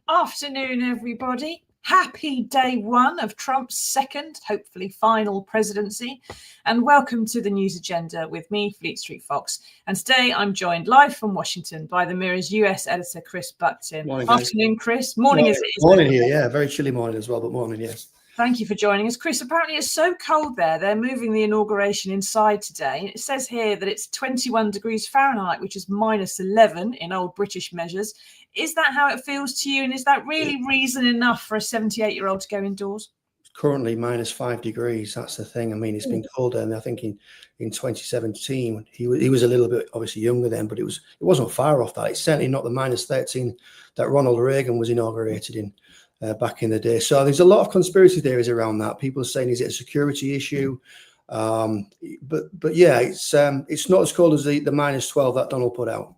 Afternoon, everybody. Happy day one of Trump's second, hopefully final presidency. And welcome to the news agenda with me, Fleet Street Fox. And today I'm joined live from Washington by the Mirror's US editor, Chris Buckton. Morning, afternoon, Chris. Morning as it is. Morning here, yeah. Very chilly morning as well, but morning, yes. Thank you for joining us. Chris, apparently it's so cold there, they're moving the inauguration inside today. It says here that it's 21 degrees Fahrenheit, which is minus 11 in old British measures. Is that how it feels to you? And is that really reason enough for a 78-year-old to go indoors? It's currently minus 5 degrees. That's the thing. I mean, it's been colder. And I think in 2017, he was a little bit obviously younger then, but it wasn't far off that. It's certainly not the minus 13 that Ronald Reagan was inaugurated in. Back in the day. So there's a lot of conspiracy theories around that. People are saying, is it a security issue? But yeah, it's not as cold as the minus 12 that Donald put out.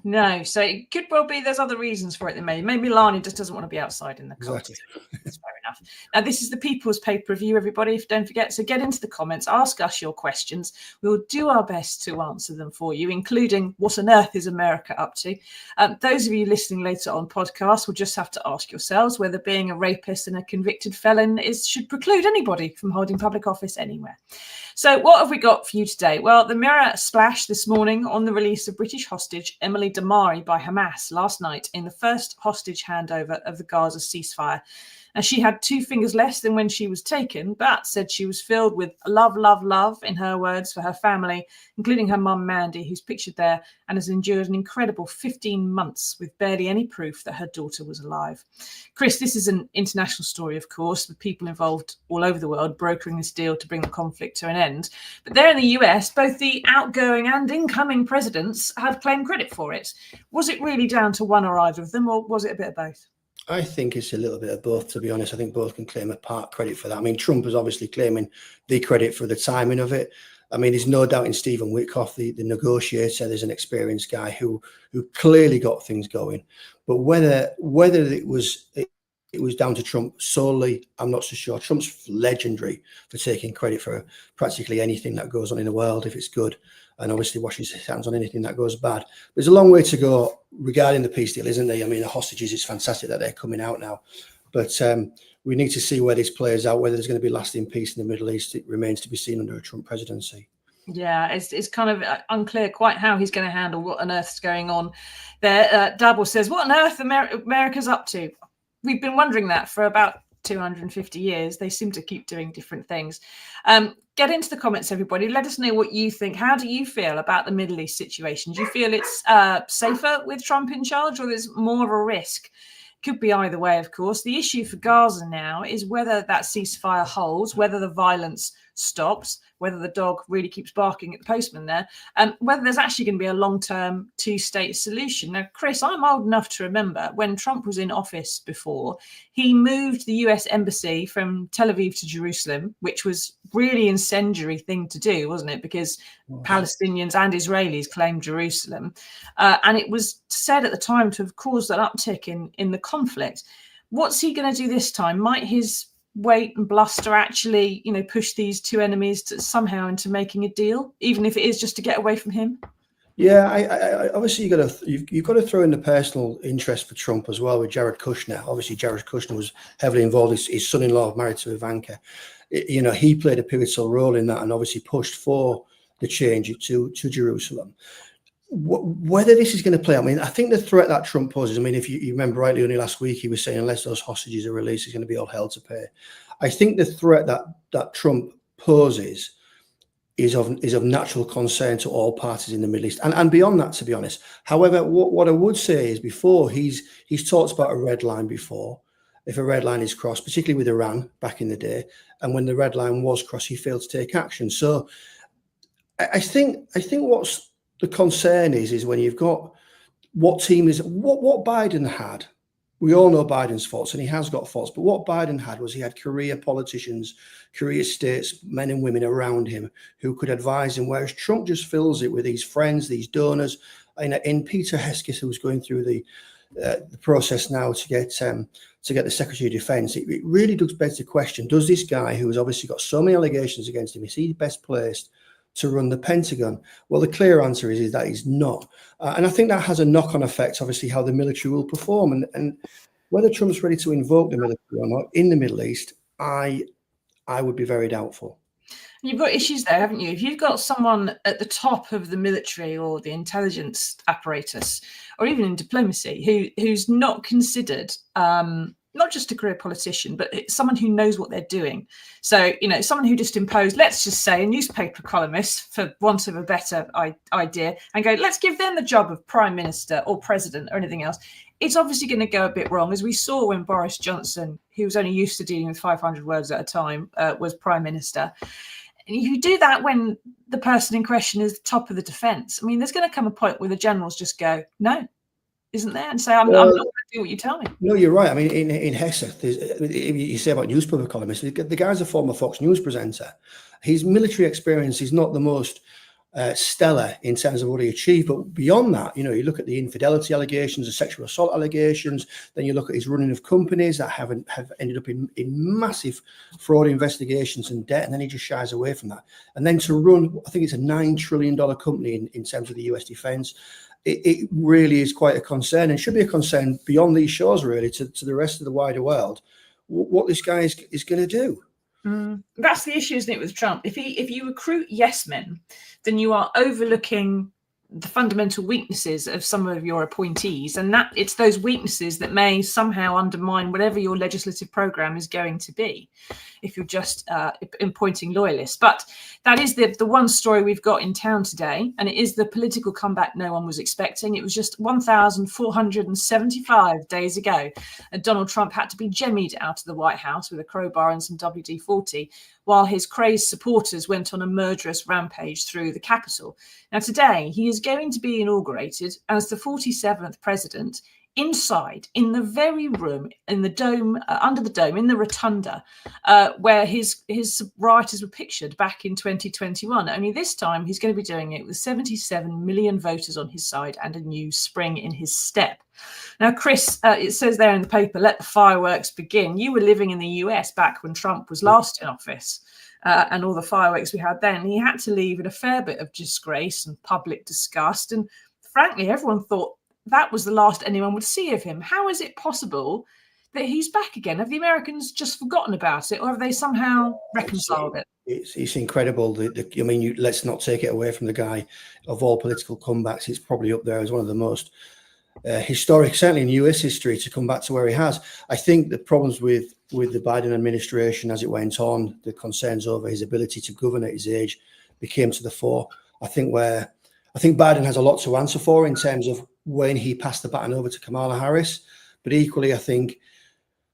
No, so it could well be there's other reasons for it than maybe Lani just doesn't want to be outside in the cold. Exactly. That's fair enough. Now, this is the People's pay-per-view, everybody. Don't forget to get into the comments, ask us your questions. We'll do our best to answer them for you, including what on earth is America up to? Those of you listening later on podcast will just have to ask yourselves whether being a rapist and a convicted felon should preclude anybody from holding public office anywhere. So what have we got for you today? Well, the Mirror splashed this morning on the release of British hostage Emily Damari by Hamas last night in the first hostage handover of the Gaza ceasefire. And she had 2 fingers less than when she was taken, but said she was filled with love, love, love, in her words, for her family, including her mum, Mandy, who's pictured there and has endured an incredible 15 months with barely any proof that her daughter was alive. Chris, this is an international story, of course, with people involved all over the world brokering this deal to bring the conflict to an end. But there in the US, both the outgoing and incoming presidents have claimed credit for it. Was it really down to one or either of them, or was it a bit of both? I think it's a little bit of both, to be honest. I think both can claim a part credit for that. I mean, Trump is obviously claiming the credit for the timing of it. I mean, there's no doubt in Stephen Witkoff, the negotiator, there's an experienced guy who clearly got things going. But whether it was down to Trump solely, I'm not so sure. Trump's legendary for taking credit for practically anything that goes on in the world if it's good, and obviously washes his hands on anything that goes bad. There's a long way to go regarding the peace deal, isn't there? I mean, the hostages, it's fantastic that they're coming out now. But we need to see where this plays out, whether there's going to be lasting peace in the Middle East. It remains to be seen under a Trump presidency. Yeah, it's kind of unclear quite how he's going to handle what on earth's going on there. Dabble says, what on earth America's up to? We've been wondering that for about 250 years. They seem to keep doing different things. Get into the comments, everybody. Let us know what you think. How do you feel about the Middle East situation? Do you feel it's safer with Trump in charge, or there's more of a risk? Could be either way, of course. The issue for Gaza now is whether that ceasefire holds, whether the violence stops, whether the dog really keeps barking at the postman there, and whether there's actually going to be a long-term two-state solution. Now, Chris, I'm old enough to remember when Trump was in office before, he moved the US embassy from Tel Aviv to Jerusalem, which was really incendiary thing to do, wasn't it? Because Palestinians and Israelis claimed Jerusalem. And it was said at the time to have caused an uptick in the conflict. What's he going to do this time? Might his weight and bluster actually, push these two enemies somehow into making a deal, even if it is just to get away from him? Yeah, I obviously you've got to throw in the personal interest for Trump as well with Jared Kushner. Obviously, Jared Kushner was heavily involved. His son-in-law married to Ivanka. He played a pivotal role in that and obviously pushed for the change to Jerusalem. Whether this is going to play, I mean, I think the threat that Trump poses, I mean, if you remember rightly, only last week he was saying unless those hostages are released, it's going to be all hell to pay. I think the threat that Trump poses is of natural concern to all parties in the Middle East and beyond that, to be honest. However, what I would say is before he's talked about a red line before. If a red line is crossed, particularly with Iran back in the day, and when the red line was crossed, he failed to take action. So I think what's the concern is when you've got what Biden had. We all know Biden's faults, and he has got faults. But what Biden had was he had career politicians, career statesmen and women around him who could advise him, whereas Trump just fills it with these friends, these donors. In Peter Hesketh, who's going through the process now to get the Secretary of Defense, it really does beg the question: does this guy, who has obviously got so many allegations against him, is he best placed to run the Pentagon? Well, the clear answer is that he's not. And I think that has a knock-on effect, obviously, how the military will perform. And whether Trump's ready to invoke the military or not in the Middle East, I would be very doubtful. You've got issues there, haven't you? If you've got someone at the top of the military or the intelligence apparatus, or even in diplomacy, who's not considered not just a career politician, but someone who knows what they're doing. So, someone who just imposed, let's just say, a newspaper columnist, for want of a better idea, and go, let's give them the job of prime minister or president or anything else. It's obviously going to go a bit wrong, as we saw when Boris Johnson, who was only used to dealing with 500 words at a time, was prime minister. And you do that when the person in question is the top of the defence. I mean, there's going to come a point where the generals just go, no, isn't there? And say, I'm not going to do what you tell me. No, you're right. I mean, in Hesse, you say about newspaper columnists, the guy's a former Fox News presenter. His military experience is not the most stellar in terms of what he achieved, but beyond that, you look at the infidelity allegations, the sexual assault allegations, then you look at his running of companies that have ended up in massive fraud investigations and debt, and then he just shies away from that. And then to run, I think it's a $9 trillion company in terms of the US defense. It really is quite a concern, and should be a concern beyond these shores, really, to the rest of the wider world, what this guy is going to do. That's the issue, isn't it, with Trump? If you recruit yes men, then you are overlooking the fundamental weaknesses of some of your appointees, and that it's those weaknesses that may somehow undermine whatever your legislative program is going to be, if you're just appointing loyalists. But that is the one story we've got in town today, and it is the political comeback no one was expecting. It was just 1,475 days ago, and Donald Trump had to be jemmied out of the White House with a crowbar and some WD-40, while his crazed supporters went on a murderous rampage through the Capitol. Now, today, he is going to be inaugurated as the 47th president inside, in the very room, in the dome, under the dome, in the rotunda, where his rioters were pictured back in 2021. Only this time, he's going to be doing it with 77 million voters on his side and a new spring in his step. Now, Chris, it says there in the paper, let the fireworks begin. You were living in the US back when Trump was last in office, and all the fireworks we had then. He had to leave in a fair bit of disgrace and public disgust. And frankly, everyone thought that was the last anyone would see of him. How is it possible that he's back again? Have the Americans just forgotten about it, or have they somehow reconciled it? It's incredible. Let's not take it away from the guy. Of all political comebacks, it's probably up there as one of the most historic, certainly in US history, to come back to where he has. I think the problems with the Biden administration as it went on, the concerns over his ability to govern at his age, became to the fore. I think Biden has a lot to answer for in terms of when he passed the baton over to Kamala Harris. But equally, I think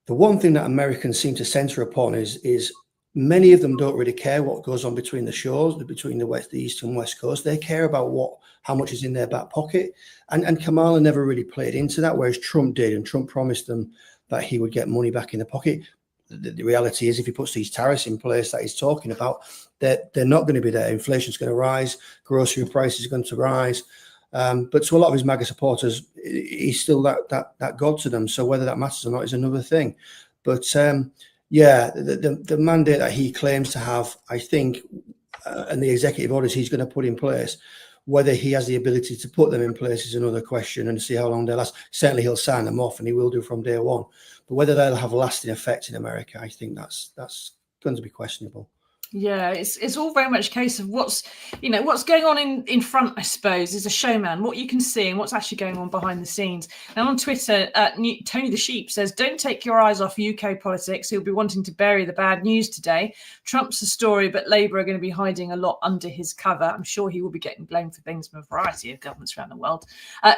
the one thing that Americans seem to center upon is many of them don't really care what goes on between the shores, between the East and West Coast. They care about how much is in their back pocket. And Kamala never really played into that, whereas Trump did. And Trump promised them that he would get money back in the pocket. The reality is, if he puts these tariffs in place that he's talking about, they're not going to be there. Inflation's going to rise, grocery prices are going to rise. But to a lot of his MAGA supporters, he's still that god to them. So whether that matters or not is another thing. But the mandate that he claims to have, I think, and the executive orders he's going to put in place, whether he has the ability to put them in place is another question, and see how long they'll last. Certainly he'll sign them off, and he will do from day one. But whether they'll have a lasting effect in America, I think that's going to be questionable. Yeah, it's all very much a case of what's going on in front, I suppose, is a showman, what you can see and what's actually going on behind the scenes. And on Twitter, Tony the Sheep says, "Don't take your eyes off UK politics. He'll be wanting to bury the bad news today. Trump's a story, but Labour are going to be hiding a lot under his cover. I'm sure he will be getting blamed for things from a variety of governments around the world."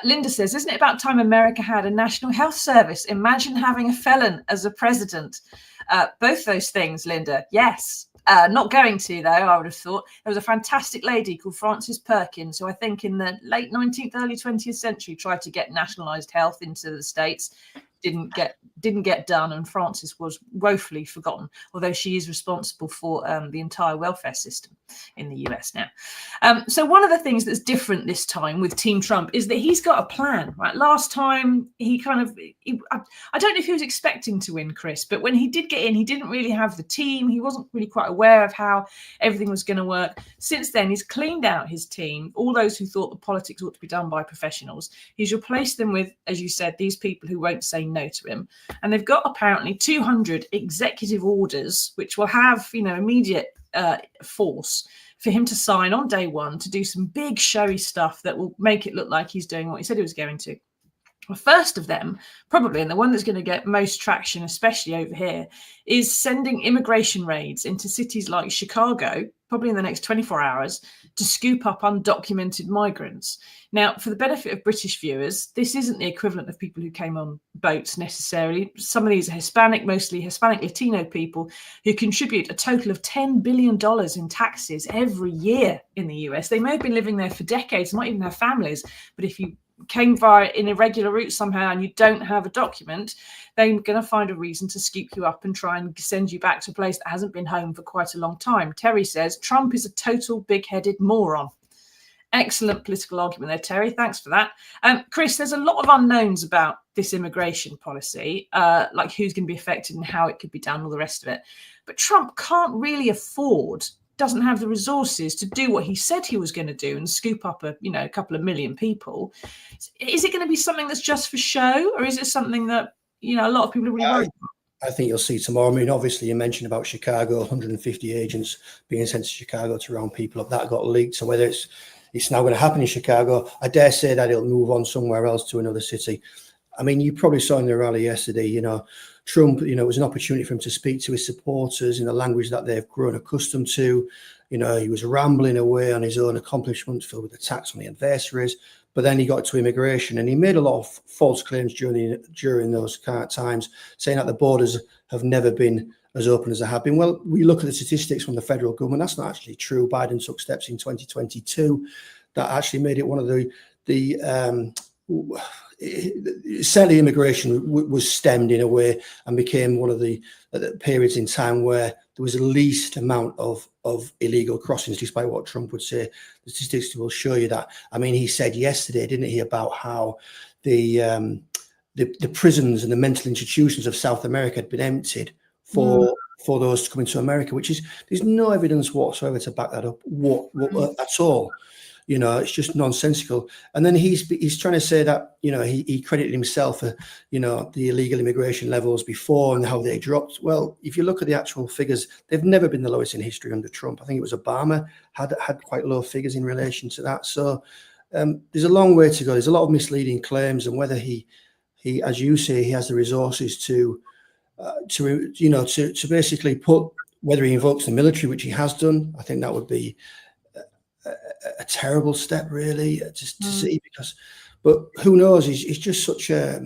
Linda says, "Isn't it about time America had a national health service? Imagine having a felon as a president." Both those things, Linda. Yes. Not going to, though, I would have thought. There was a fantastic lady called Frances Perkins, who I think in the late 19th, early 20th century tried to get nationalised health into the States. Didn't get done, and Frances was woefully forgotten, although she is responsible for the entire welfare system in the US now. So one of the things that's different this time with Team Trump is that he's got a plan, right? Last time I don't know if he was expecting to win, Chris, but when he did get in, he didn't really have the team. He wasn't really quite aware of how everything was going to work. Since then, he's cleaned out his team, all those who thought the politics ought to be done by professionals. He's replaced them with, as you said, these people who won't say no to him. And they've got apparently 200 executive orders, which will have, immediate force for him to sign on day one to do some big showy stuff that will make it look like he's doing what he said he was going to. The first of them, probably, and the one that's going to get most traction, especially over here, is sending immigration raids into cities like Chicago, probably in the next 24 hours, to scoop up undocumented migrants. Now, for the benefit of British viewers, this isn't the equivalent of people who came on boats necessarily. Some of these are Hispanic, mostly Hispanic Latino people, who contribute a total of $10 billion in taxes every year in the US. They may have been living there for decades, might even have families, but if you came via an irregular route somehow and you don't have a document, they're going to find a reason to scoop you up and try and send you back to a place that hasn't been home for quite a long time. Terry says, "Trump is a total big-headed moron." Excellent political argument there, Terry. Thanks for that. Chris, there's a lot of unknowns about this immigration policy, like who's going to be affected and how it could be done, all the rest of it. But Trump doesn't have the resources to do what he said he was going to do and scoop up a couple of million people. Is it going to be something that's just for show, or is it something that a lot of people are really worried about? I think you'll see tomorrow. I mean, obviously, you mentioned about Chicago, 150 agents being sent to Chicago to round people up. That got leaked. So whether it's now going to happen in Chicago, I dare say that it'll move on somewhere else to another city. I mean, you probably saw in the rally yesterday, Trump, it was an opportunity for him to speak to his supporters in a language that they've grown accustomed to. He was rambling away on his own accomplishments filled with attacks on the adversaries. But then he got to immigration and he made a lot of false claims during those times, saying that the borders have never been as open as they have been. Well, we look at the statistics from the federal government. That's not actually true. Biden took steps in 2022 that actually made it one of certainly immigration was stemmed in a way and became one of the periods in time where there was the least amount of illegal crossings, despite what Trump would say. The statistics will show you that. I mean, he said yesterday, didn't he, about how the prisons and the mental institutions of South America had been emptied for those to come into America, which is, there's no evidence whatsoever to back that up at all. It's just nonsensical. And then he's trying to say that, he credited himself for, the illegal immigration levels before and how they dropped. Well, if you look at the actual figures, they've never been the lowest in history under Trump. I think it was Obama had quite low figures in relation to that. So there's a long way to go. There's a lot of misleading claims, and whether he, as you say, he has the resources to basically put, whether he invokes the military, which he has done, I think that would be a terrible step, really, just to see, but who knows? He's just such a,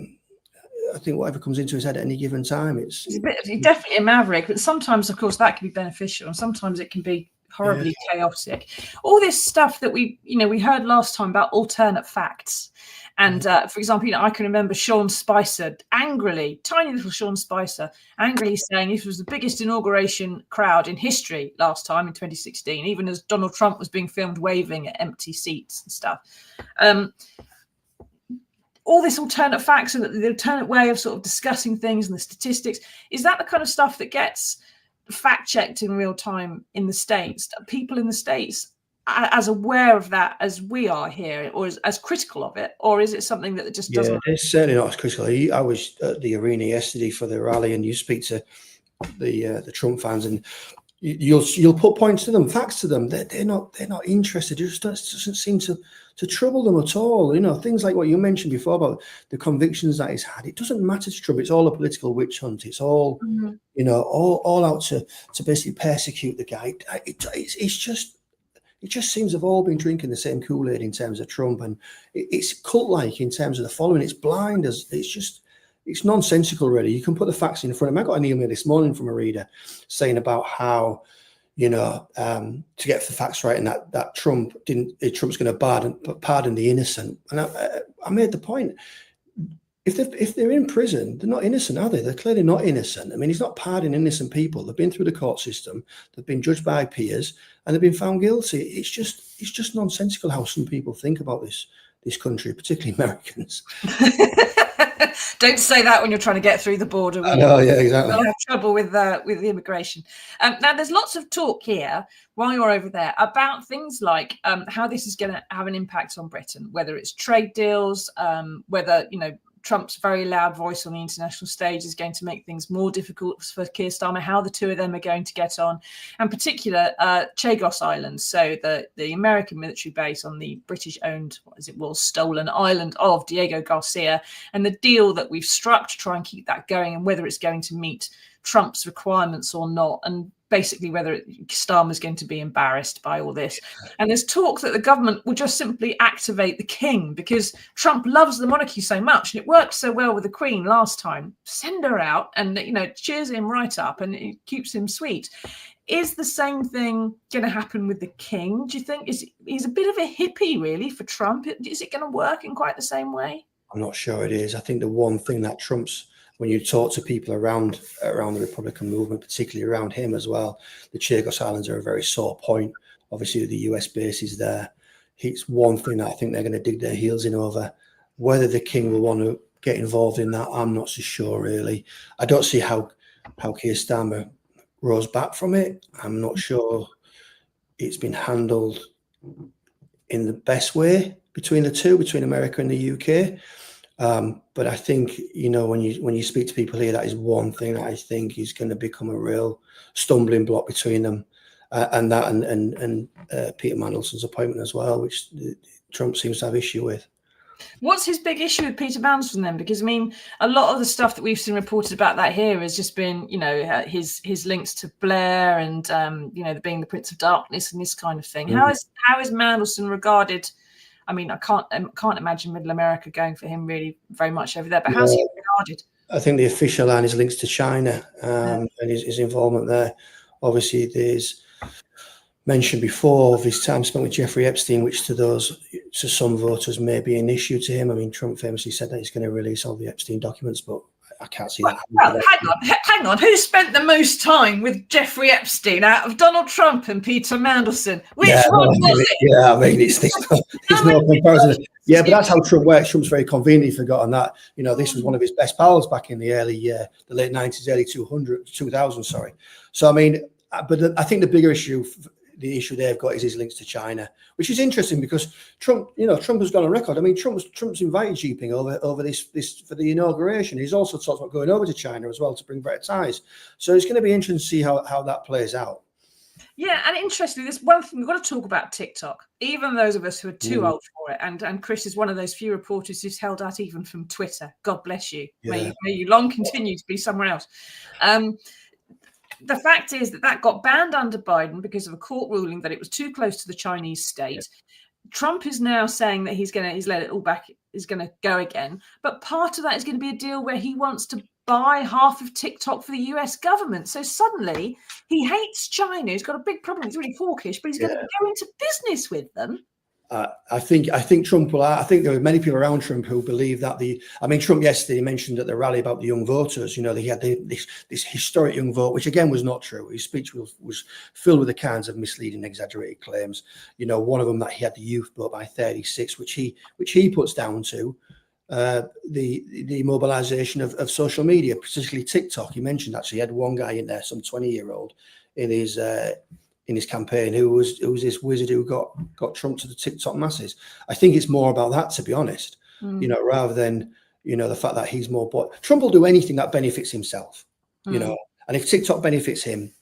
I think whatever comes into his head at any given time, he's definitely a maverick, but sometimes, of course, that can be beneficial and sometimes it can be horribly chaotic. All this stuff that we heard last time about alternate facts. And for example, I can remember Sean Spicer angrily, tiny little Sean Spicer, angrily saying this was the biggest inauguration crowd in history last time in 2016, even as Donald Trump was being filmed waving at empty seats and stuff. All this alternate facts and the alternate way of sort of discussing things and the statistics, is that the kind of stuff that gets fact checked in real time in the States? Are people in the States as aware of that as we are here, or as critical of it, or is it something that just doesn't? Yeah, it's certainly not as critical. I was at the arena yesterday for the rally, and you speak to the Trump fans, and you'll put points to them, facts to them. They're not interested. It just doesn't seem to trouble them at all. You know, things like what you mentioned before about the convictions that he's had. It doesn't matter to Trump. It's all a political witch hunt. It's all you know, all out to basically persecute the guy. It just seems they've all been drinking the same Kool-Aid in terms of Trump, and it's cult-like in terms of the following. It's blind as it's nonsensical, really. You can put the facts in front of him. I got an email this morning from a reader saying about how, you know, to get the facts right, and that Trump's going to pardon the innocent. And I made the point. If they're in prison, they're not innocent, are they? They're clearly not innocent. I mean, he's not pardoning innocent people. They've been through the court system. They've been judged by peers, and they've been found guilty. It's just nonsensical how some people think about this country, particularly Americans. Don't say that when you're trying to get through the border. Yeah, exactly. We'll have trouble with the immigration. Now, there's lots of talk here while you're over there about things like how this is going to have an impact on Britain, whether it's trade deals, whether, you know, Trump's very loud voice on the international stage is going to make things more difficult for Keir Starmer, how the two of them are going to get on, and particular Chagos Island, so the American military base on the British-owned, stolen island of Diego Garcia, and the deal that we've struck to try and keep that going, and whether it's going to meet Trump's requirements or not, and basically whether Starmer's going to be embarrassed by all this. And there's talk that the government will just simply activate the king because Trump loves the monarchy so much, and it worked so well with the Queen last time. Send her out and, you know, cheers him right up, and it keeps him sweet. Is the same thing going to happen with the king, do you think? He's a bit of a hippie, really, for Trump. Is it going to work in quite the same way? I'm not sure it is. I think the one thing that Trump's, when you talk to people around the Republican movement, particularly around him as well, the Chagos Islands are a very sore point. Obviously, the US base is there. It's one thing that I think they're going to dig their heels in over. Whether the king will want to get involved in that, I'm not so sure, really. I don't see how Keir Starmer rose back from it. I'm not sure it's been handled in the best way between America and the UK. But I think, you know, when you speak to people here, that is one thing that I think is going to become a real stumbling block between them, and Peter Mandelson's appointment as well, which Trump seems to have issue with. What's his big issue with Peter Mandelson then? Because, I mean, a lot of the stuff that we've seen reported about that here has just been, you know, his links to Blair and, you know, being the Prince of Darkness and this kind of thing. How is Mandelson regarded? I mean, I can't imagine Middle America going for him really very much over there. But how's he regarded? I think the official line is links to China and his involvement there. Obviously, there's mentioned before of his time spent with Jeffrey Epstein, which to some voters may be an issue to him. I mean, Trump famously said that he's going to release all the Epstein documents, but I can't see that. Well, hang on. Who spent the most time with Jeffrey Epstein out of Donald Trump and Peter Mandelson? Which one was it? Yeah, I mean, it's no comparison. Yeah, but that's how Trump works. Trump's very conveniently forgotten that. You know, this was one of his best pals back in the late 90s, early 2000s, sorry. So, I mean, but I think the bigger issue, the issue they've got is his links to China, which is interesting because Trump has gone on record. I mean, Trump's invited Xi Jinping over this for the inauguration. He's also talked about going over to China as well to bring better ties. So it's going to be interesting to see how that plays out. Yeah, and interestingly, there's one thing we've got to talk about TikTok. Even those of us who are too old for it, and Chris is one of those few reporters who's held out even from Twitter. God bless you. Yeah. May you long continue to be somewhere else. The fact is that got banned under Biden because of a court ruling that it was too close to the Chinese state. Yeah. Trump is now saying that he's let it all back, is going to go again. But part of that is going to be a deal where he wants to buy half of TikTok for the US government. So suddenly he hates China. He's got a big problem. He's really hawkish, but he's going to go into business with them. I think Trump will. I think there are many people around Trump who believe that Trump yesterday mentioned at the rally about the young voters. You know, he had this historic young vote, which again was not true. His speech was filled with the kinds of misleading, exaggerated claims. You know, one of them that he had the youth vote by 36, which he puts down to the mobilization of social media, particularly TikTok. He mentioned actually he had one guy in there, some 20-year-old, in his campaign, who was this wizard who got Trump to the TikTok masses. I think it's more about that, to be honest, you know, rather than, you know, the fact that he's more. But Trump will do anything that benefits himself, you know, and if TikTok benefits him,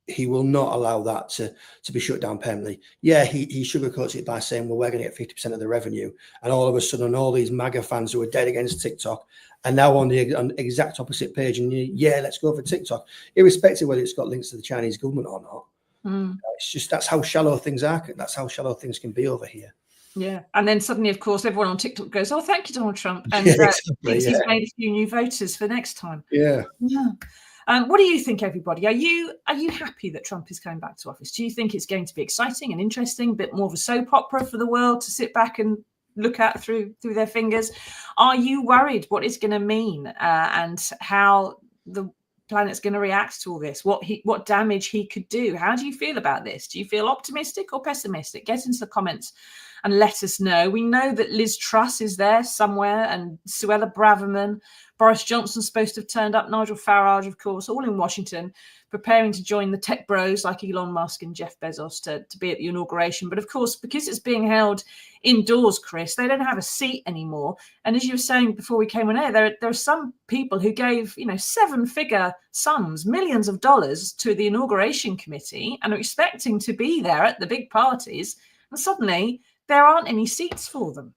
he will not allow that to be shut down permanently. Yeah, he sugarcoats it by saying, well, we're going to get 50% of the revenue. And all of a sudden, all these MAGA fans who are dead against TikTok are now on the exact opposite page. And yeah, let's go for TikTok, irrespective of whether it's got links to the Chinese government or not. It's just, that's how shallow things are. That's how shallow things can be over here. Yeah. And then suddenly, of course, everyone on TikTok goes, oh, thank you, Donald Trump. And thinks he's made a few new voters for next time. Yeah. What do you think, everybody? Are you happy that Trump is coming back to office? Do you think it's going to be exciting and interesting, a bit more of a soap opera for the world to sit back and look at through their fingers? Are you worried what it's going to mean and how the planet's going to react to all this? What damage he could do? How do you feel about this? Do you feel optimistic or pessimistic? Get into the comments and let us know. We know that Liz Truss is there somewhere, and Suella Braverman. Boris Johnson's supposed to have turned up, Nigel Farage, of course, all in Washington, preparing to join the tech bros like Elon Musk and Jeff Bezos to be at the inauguration. But of course, because it's being held indoors, Chris, they don't have a seat anymore. And as you were saying before we came on air, there are some people who gave, 7-figure sums, millions of dollars to the inauguration committee and are expecting to be there at the big parties. And suddenly there aren't any seats for them.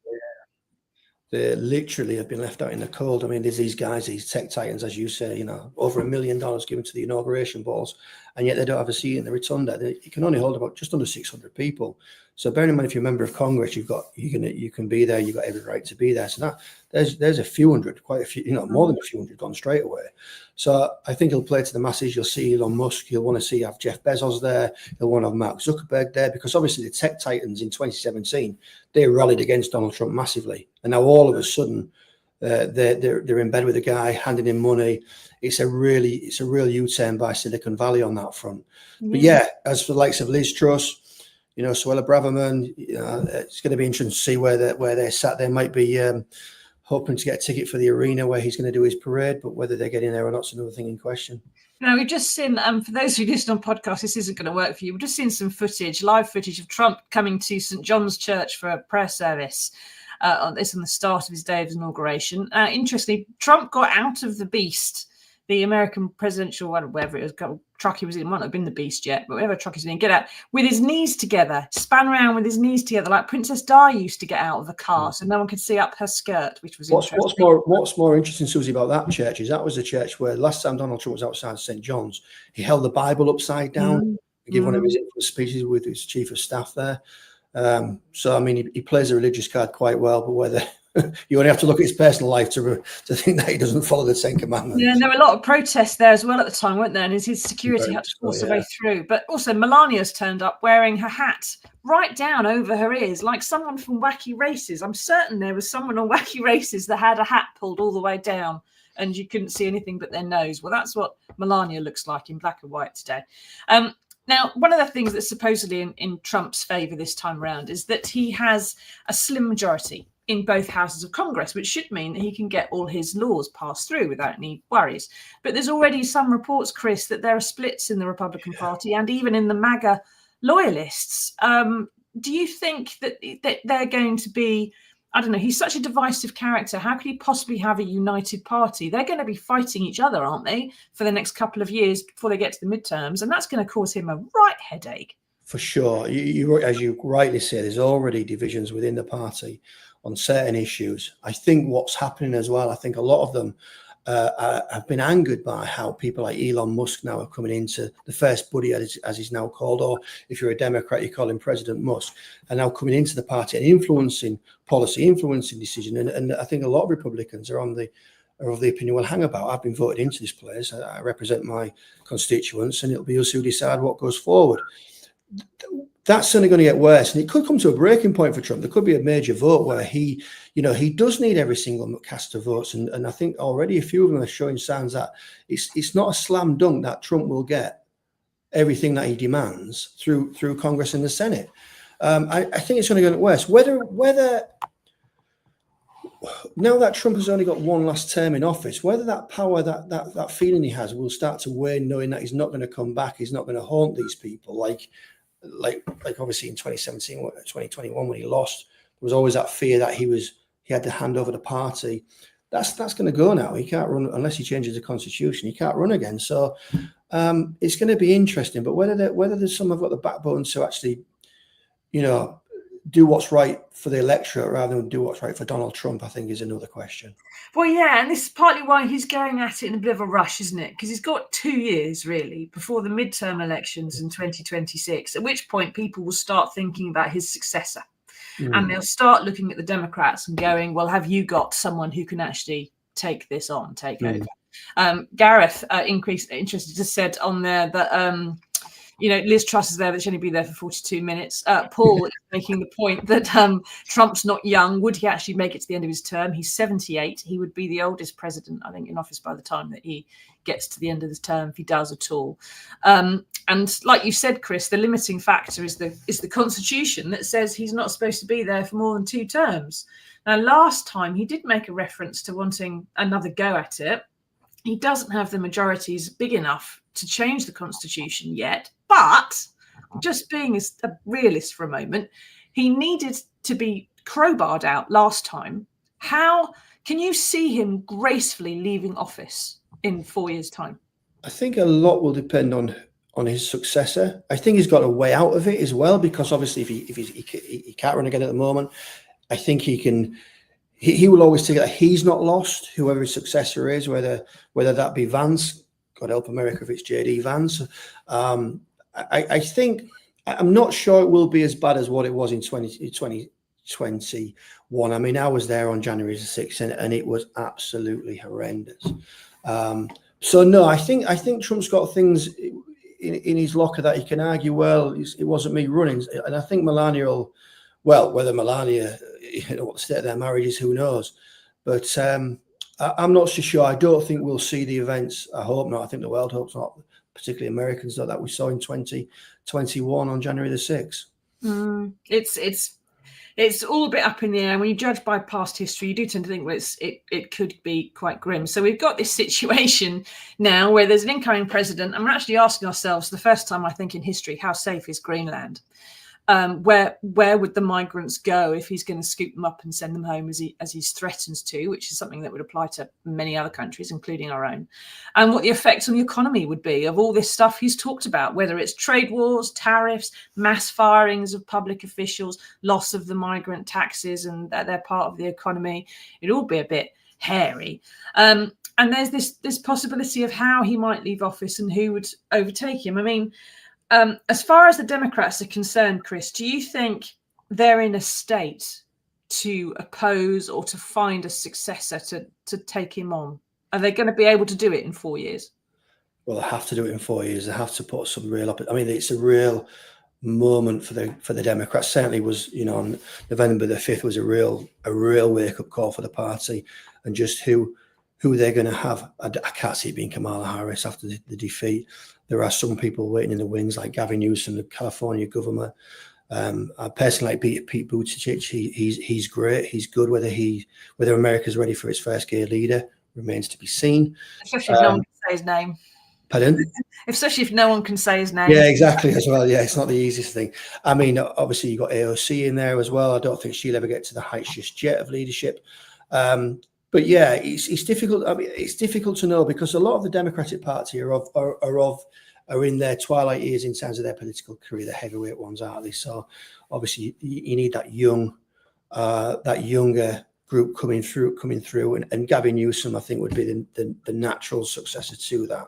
They literally have been left out in the cold. I mean, there's these guys, these tech titans, as you say, over $1 million given to the inauguration balls, and yet they don't have a seat in the rotunda. You can only hold about just under 600 people. So bearing in mind, if you're a member of Congress, you can be there. You've got every right to be there. So that there's a few hundred, quite a few, more than a few hundred gone straight away. So I think he'll play to the masses. You'll see Elon Musk. He'll want to have Jeff Bezos there. He'll want to have Mark Zuckerberg there, because obviously the tech titans in 2017, they rallied against Donald Trump massively, and now all of a sudden they're in bed with a guy handing him money. It's a real U-turn by Silicon Valley on that front. But yeah, as for the likes of Liz Truss, Suella Braverman, it's going to be interesting to see where they're sat. They might be hoping to get a ticket for the arena where he's going to do his parade, but whether they're getting there or not is another thing in question. Now, we've just seen, for those who listen on podcasts, this isn't going to work for you. We've just seen some live footage of Trump coming to St. John's Church for a prayer service on the start of his day of inauguration. Interestingly, Trump got out of the Beast, the American presidential, whatever it was, truck he was in, might not have been the Beast yet, but whatever truck he's in, get out with his knees together, span around with his knees together, like Princess Di used to get out of the car, so no one could see up her skirt, which was interesting. What's more interesting, Susie, about that church is that was the church where last time Donald Trump was outside St. John's, he held the Bible upside down and gave one of his speeches with his chief of staff there. So I mean, he plays a religious card quite well, but whether you only have to look at his personal life to think that he doesn't follow the 10 Commandments. Yeah, and there were a lot of protests there as well at the time, weren't there? And his security had to force their way through. But also, Melania's turned up wearing her hat right down over her ears, like someone from Wacky Races. I'm certain there was someone on Wacky Races that had a hat pulled all the way down, and you couldn't see anything but their nose. Well, that's what Melania looks like in black and white today. Now, one of the things that's supposedly in Trump's favor this time around is that he has a slim majority in both houses of Congress, which should mean that he can get all his laws passed through without any worries. But there's already some reports, Chris, that there are splits in the Republican Party and even in the MAGA loyalists. Do you think that they're going to be, I don't know, he's such a divisive character. How could he possibly have a united party? They're going to be fighting each other, aren't they, for the next couple of years before they get to the midterms? And that's going to cause him a right headache. For sure. You, as you rightly say, there's already divisions within the party on certain issues. I think what's happening as well, I think a lot of them have been angered by how people like Elon Musk now are coming into the first buddy, as he's now called, or if you're a Democrat, you call him President Musk, and now coming into the party and influencing policy, influencing decision. And I think a lot of Republicans are of the opinion, well, hang about, I've been voted into this place, I represent my constituents, and it'll be us who decide what goes forward. That's certainly going to get worse, and it could come to a breaking point for Trump. There could be a major vote where he does need every single cast of votes, and I think already a few of them are showing signs that it's not a slam dunk that Trump will get everything that he demands through Congress and the Senate. I think it's going to get worse. Whether now that Trump has only got one last term in office, whether that power, that feeling he has, will start to wane, knowing that he's not going to come back, he's not going to haunt these people like obviously in 2017, 2021 when he lost, there was always that fear that he had to hand over the party. that's going to go now. He can't run unless he changes the constitution. He can't run again. So it's going to be interesting. But whether there's some have got the backbone to actually, do what's right for the electorate rather than do what's right for Donald Trump, I think is another question. Well, yeah, and this is partly why he's going at it in a bit of a rush, isn't it? Because he's got 2 years, really, before the midterm elections in 2026, at which point people will start thinking about his successor. And they'll start looking at the Democrats and going, well, have you got someone who can actually take this on, take over? Gareth, interested, just said on there that, Liz Truss is there, that she'll only be there for 42 minutes. Paul is making the point that Trump's not young. Would he actually make it to the end of his term? He's 78. He would be the oldest president, I think, in office by the time that he gets to the end of his term, if he does at all. And like you said, Chris, the limiting factor is the Constitution that says he's not supposed to be there for more than 2 terms. Now, last time he did make a reference to wanting another go at it. He doesn't have the majorities big enough to change the Constitution yet, but just being a realist for a moment, he needed to be crowbarred out last time. How can you see him gracefully leaving office in 4 years' time? I think a lot will depend on his successor. I think he's got a way out of it as well, because obviously if he can't run again at the moment, I think he can. He will always take it that he's not lost, whoever his successor is, whether that be Vance. God help America if it's JD Vance. I think, I'm not sure it will be as bad as what it was in 2021. I mean, I was there on January the 6th and it was absolutely horrendous. So no, I think Trump's got things in his locker that he can argue, well, it wasn't me running. And I think Melania will, well, whether Melania, what the state of their marriage is, who knows. But I'm not so sure. I don't think we'll see the events. I hope not. I think the world hopes not, particularly Americans, that we saw in 2021 on January the 6th. It's all a bit up in the air. When you judge by past history, you do tend to think, well, it could be quite grim. So we've got this situation now where there's an incoming president, and we're actually asking ourselves, for the first time, I think, in history, how safe is Greenland? Where would the migrants go if he's going to scoop them up and send them home as he threatens to, which is something that would apply to many other countries, including our own, and what the effects on the economy would be of all this stuff he's talked about, whether it's trade wars, tariffs, mass firings of public officials, loss of the migrant taxes, and that they're part of the economy. It'd all be a bit hairy. And there's this possibility of how he might leave office and who would overtake him. I mean, as far as the Democrats are concerned, Chris, do you think they're in a state to oppose or to find a successor to take him on? Are they going to be able to do it in 4 years? Well, they have to do it in 4 years. They have to put some real I mean, it's a real moment for the Democrats. Certainly was, on November the 5th was a real wake up call for the party, and just who they're going to have. I can't see it being Kamala Harris after the defeat. There are some people waiting in the wings, like Gavin Newsom, the California governor. I personally like Pete Buttigieg. He's great. He's good. Whether America's ready for its first gay leader remains to be seen. Especially if no one can say his name. Pardon? Especially if no one can say his name. Yeah, exactly as well. Yeah, it's not the easiest thing. I mean, obviously you've got AOC in there as well. I don't think she'll ever get to the heights just yet of leadership. But yeah, it's difficult. I mean, it's difficult to know because a lot of the Democratic Party are in their twilight years in terms of their political career. The heavyweight ones, aren't they? So obviously you need that younger group coming through, and Gavin Newsom, I think, would be the natural successor to that.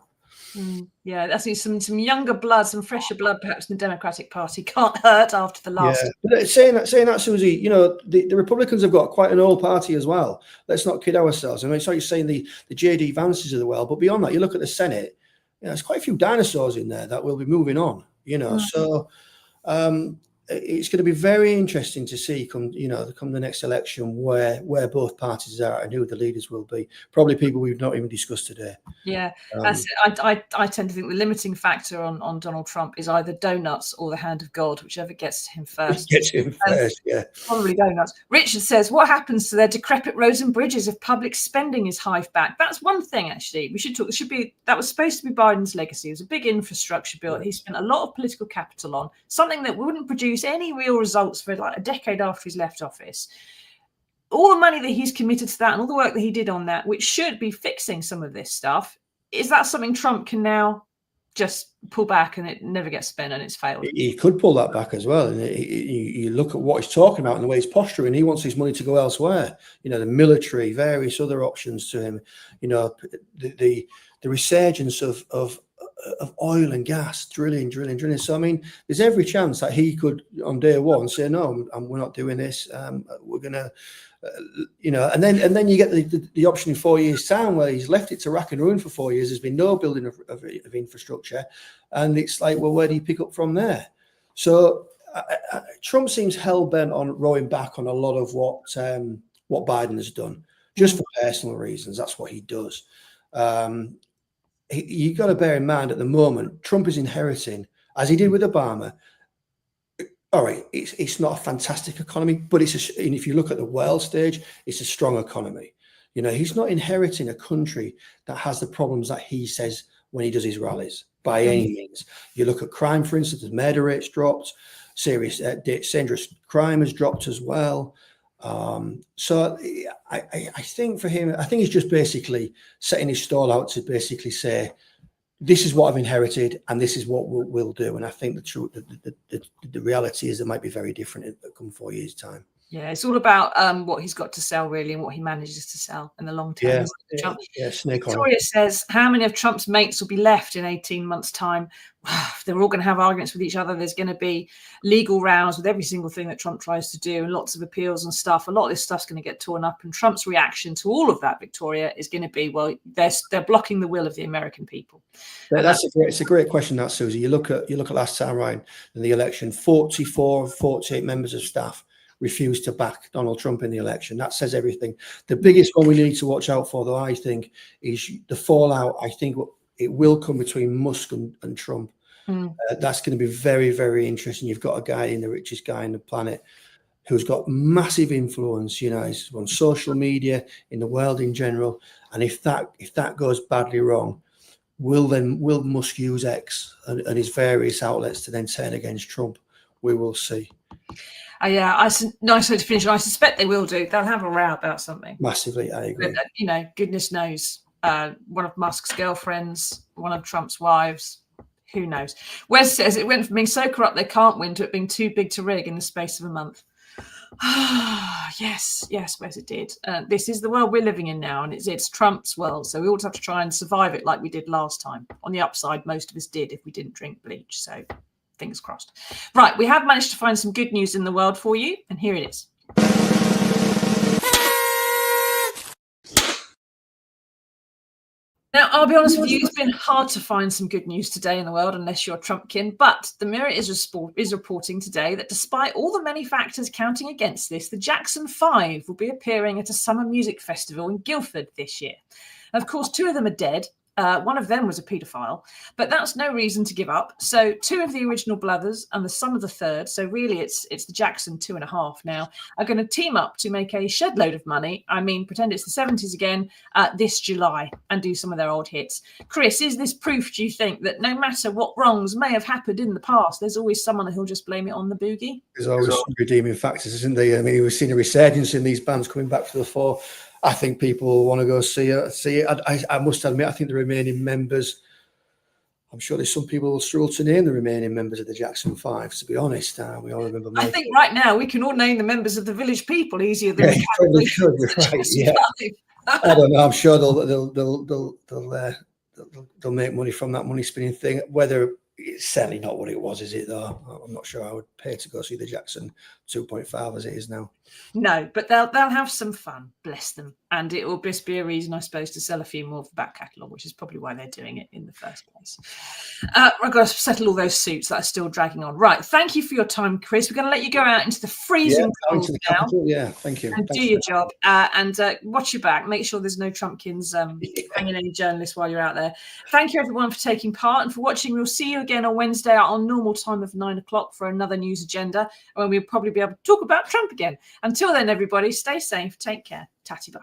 Yeah, I think some younger blood, some fresher blood, perhaps in the Democratic Party can't hurt after the last. Yeah, but saying that, Susie, the Republicans have got quite an old party as well. Let's not kid ourselves. I mean, it's like you're saying the JD Vances of the world, but beyond that, you look at the Senate. There's quite a few dinosaurs in there that will be moving on. So it's going to be very interesting to see come the next election where both parties are and who the leaders will be. Probably people we've not even discussed today. Yeah, I tend to think the limiting factor on Donald Trump is either donuts or the hand of God, whichever gets to him first. Yeah. Probably donuts. Richard says, what happens to their decrepit roads and bridges if public spending is hived back? That's one thing, actually. We should talk. That was supposed to be Biden's legacy. It was a big infrastructure bill. He spent a lot of political capital on, something that wouldn't produce any real results for like a decade after he's left office. all the money that he's committed to that and all the work that he did on that, which should be fixing some of this stuff, is that something Trump can now just pull back and it never gets spent and it's failed? He could pull that back as well. And you look at what he's talking about and the way he's posturing. He wants his money to go elsewhere. You know, the military, various other options to him. You know, the resurgence of oil and gas, drilling. So I mean, there's every chance that he could on day one say, no, we're not doing this. We're gonna. You know, and then you get the option in 4 years' time where he's left it to rack and ruin for 4 years. There's been no building of infrastructure, and it's like, well, where do you pick up from there? So Trump seems hell bent on rowing back on a lot of what Biden has done, just for personal reasons. That's what he does. You got to bear in mind at the moment, Trump is inheriting, as he did with Obama. All right, it's not a fantastic economy, but and if you look at the world stage, it's a strong economy. You know, he's not inheriting a country that has the problems that he says when he does his rallies, by any means. You look at crime, for instance, the murder rate's dropped, serious dangerous crime has dropped as well. So I think for him, I think he's just basically setting his stall out to basically say, this is what I've inherited, and this is what we'll do. And I think the reality is it might be very different in come 4 years' time. Yeah, it's all about what he's got to sell, really, and what he manages to sell in the long term. Yeah, snake oil. Victoria says, how many of Trump's mates will be left in 18 months' time? They're all going to have arguments with each other. There's going to be legal rows with every single thing that Trump tries to do and lots of appeals and stuff. A lot of this stuff's going to get torn up. And Trump's reaction to all of that, Victoria, is going to be, well, they're blocking the will of the American people. It's a great question, that, Susie. You look at last time around in the election, 44 of 48 members of staff refused to back Donald Trump in the election. That says everything. The biggest one we need to watch out for, though, I think, is the fallout. I think it will come between Musk and Trump. That's going to be very, very interesting. You've got a guy, the richest guy on the planet, who's got massive influence. You know, he's on social media, in the world in general. And if that goes badly wrong, will Musk use X and his various outlets to then turn against Trump? We will see. Yeah, nice way to finish. I suspect they will do. They'll have a row about something. Massively, I agree. But, you know, goodness knows. One of Musk's girlfriends, one of Trump's wives. Who knows? Wes says it went from being so corrupt they can't win to it being too big to rig in the space of a month. Yes, Wes, it did. This is the world we're living in now, and it's Trump's world. So we all have to try and survive it like we did last time. On the upside, most of us did if we didn't drink bleach. So fingers crossed. Right, we have managed to find some good news in the world for you, and here it is. Now, I'll be honest with you, it's been hard to find some good news today in the world unless you're Trumpkin, but the Mirror is reporting today that despite all the many factors counting against this, the Jackson 5 will be appearing at a summer music festival in Guildford this year. And of course, 2 of them are dead. One of them was a paedophile, but that's no reason to give up. So 2 of the original brothers and the son of the third, so really it's the Jackson 2.5 now, are going to team up to make a shed load of money. I mean, pretend it's the 70s again this July and do some of their old hits. Chris, is this proof, do you think, that no matter what wrongs may have happened in the past, there's always someone who'll just blame it on the boogie? There's always some redeeming factors, isn't there? I mean, we've seen a resurgence in these bands coming back to the fore. I think people want to go see it. I must admit, I think the remaining members, I'm sure there's some people who struggle to name the remaining members of the Jackson 5, to be honest. We all remember. I think right now we can all name the members of the Village People easier than we can. Right, yeah. I don't know. I'm sure they'll make money from that money spinning thing. Whether it's certainly not what it was, is it, though? I'm not sure I would pay to go see the Jackson 2.5 as it is now. No, but they'll have some fun, bless them. And it will just be a reason, I suppose, to sell a few more of the back catalogue, which is probably why they're doing it in the first place. I've got to settle all those suits that are still dragging on. Right, thank you for your time, Chris. We're going to let you go out into the freezing cold now. Yeah, thank you. And do your job. And watch your back. Make sure there's no Trumpkins hanging any journalists while you're out there. Thank you, everyone, for taking part and for watching. We'll see you again on Wednesday at our normal time of 9 o'clock for another news agenda, when we'll probably be able to talk about Trump again. Until then, everybody, stay safe, take care. Tatty bye.